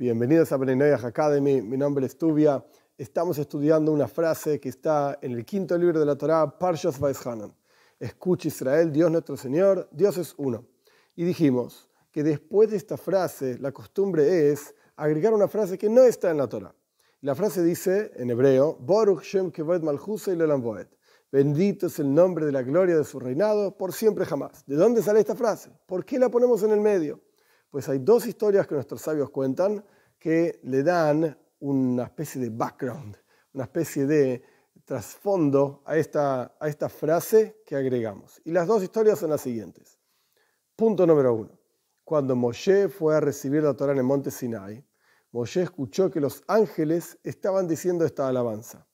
Bienvenidos a Bnei Noach Academy, mi nombre es Tuvia. Estamos estudiando una frase que está en el quinto libro de la Torá, Parshas Vaishanan. Escucha Israel, Dios nuestro Señor, Dios es uno. Y dijimos que después de esta frase, la costumbre es agregar una frase que no está en la Torá. La frase dice, en hebreo, Baruch Shem Kevod Malchusei Le'olam Vaed. Bendito es el nombre de la gloria de su reinado por siempre jamás. ¿De dónde sale esta frase? ¿Por qué la ponemos en el medio? Pues hay dos historias que nuestros sabios cuentan que le dan una especie de background, una especie de trasfondo a esta frase que agregamos. Y las dos historias son las siguientes. Punto número 1. Cuando Moshe fue a recibir la Torá en el monte Sinai, Moshe escuchó que los ángeles estaban diciendo esta alabanza.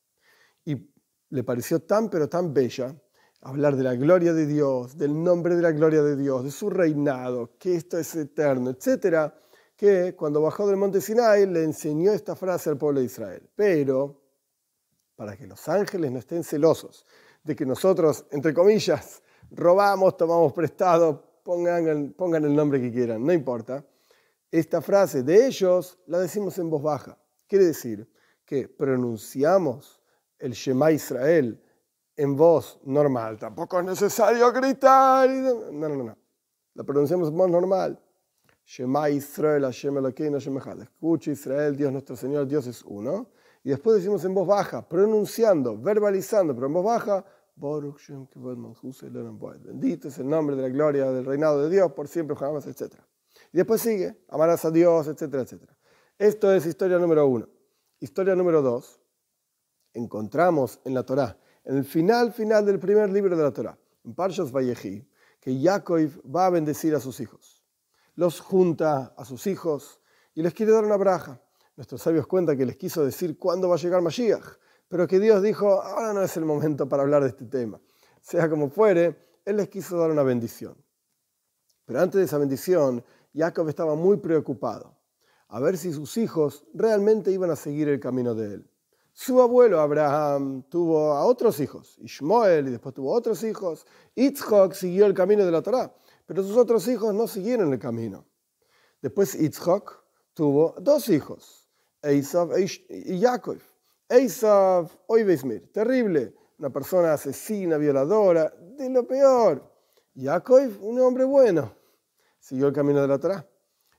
Y le pareció tan pero tan bella hablar de la gloria de Dios, del nombre de la gloria de Dios, de su reinado, que esto es eterno, etc., que cuando bajó del monte Sinai le enseñó esta frase al pueblo de Israel. Pero, para que los ángeles no estén celosos de que nosotros, entre comillas, robamos, tomamos prestado, pongan el nombre que quieran, no importa, esta frase de ellos la decimos en voz baja. Quiere decir que pronunciamos el Shema Israel en voz normal. Tampoco es necesario gritar. No. La pronunciamos en voz normal. Shema Israel, Hashem Elokeinu, Hashem Echad. Escucha Israel, Dios nuestro Señor, Dios es uno. Y después decimos en voz baja, pronunciando, verbalizando, pero en voz baja, Baruch Shem Kevod Malchusei Le'olam Vaed. Bendito es el nombre de la gloria del reinado de Dios por siempre, jamás, etc. Y después sigue, amarás a Dios, etcétera, etcétera. Esto es historia número 1. Historia número 2. Encontramos en la Torá, en el final del primer libro de la Torá, en Parshas Vayechi, que Jacob va a bendecir a sus hijos. Los junta a sus hijos y les quiere dar una braja. Nuestros sabios cuentan que les quiso decir cuándo va a llegar Mashiach, pero que Dios dijo, ahora no es el momento para hablar de este tema. Sea como fuere, Él les quiso dar una bendición. Pero antes de esa bendición, Jacob estaba muy preocupado, a ver si sus hijos realmente iban a seguir el camino de él. Su abuelo Abraham tuvo a otros hijos, Ishmael, y después tuvo otros hijos. Yitzhak siguió el camino de la Torá, pero sus otros hijos no siguieron el camino. Después Yitzhak tuvo 2 hijos, Esav y Jacob. Esav, hoy Beismir, terrible, una persona asesina, violadora, de lo peor. Jacob, un hombre bueno, siguió el camino de la Torá.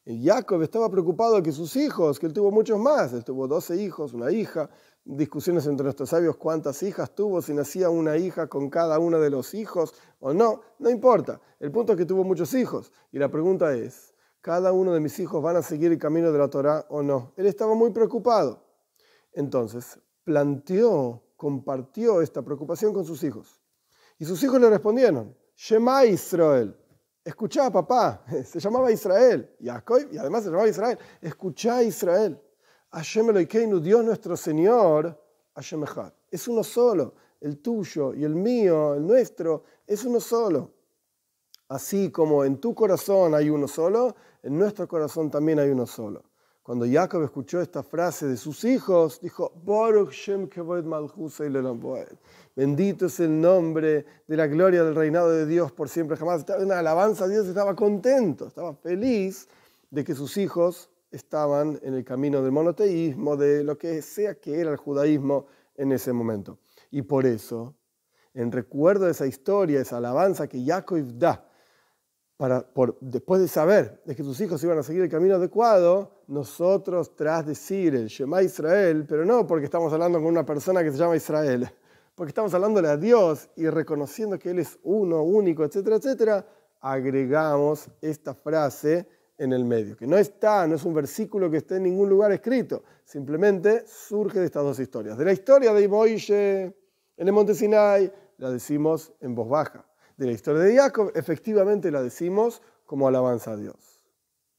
Y Jacob estaba preocupado que sus hijos, que él tuvo muchos más, él tuvo 12 hijos, una hija, discusiones entre nuestros sabios cuántas hijas tuvo, si nacía una hija con cada uno de los hijos o no, no importa. El punto es que tuvo muchos hijos. Y la pregunta es, ¿cada uno de mis hijos van a seguir el camino de la Torá o no? Él estaba muy preocupado. Entonces, compartió esta preocupación con sus hijos. Y sus hijos le respondieron, Shema Israel. Escuchá, papá, se llamaba Israel, Jacob, y además se llamaba Israel. Escuchá, Israel. Hashem Elokeinu, Dios nuestro Señor, Hashem Echad. Es uno solo, el tuyo y el mío, el nuestro, es uno solo. Así como en tu corazón hay uno solo, en nuestro corazón también hay uno solo. Cuando Jacob escuchó esta frase de sus hijos, dijo, Baruch Shem Kevod Malchusei Le'olam Vaed. Bendito es el nombre de la gloria del reinado de Dios por siempre jamás. Estaba en una alabanza a Dios, estaba contento, estaba feliz de que sus hijos estaban en el camino del monoteísmo, de lo que sea que era el judaísmo en ese momento. Y por eso, en recuerdo de esa historia, esa alabanza que Jacob da, después de saber de que sus hijos iban a seguir el camino adecuado, nosotros tras decir el Shema Israel, pero no porque estamos hablando con una persona que se llama Israel, porque estamos hablándole a Dios y reconociendo que Él es uno, único, etcétera, etcétera, agregamos esta frase en el medio, que no es un versículo que esté en ningún lugar escrito, simplemente surge de estas dos historias. De la historia de Moishe en el monte Sinai, la decimos en voz baja. De la historia de Jacob, efectivamente la decimos como alabanza a Dios.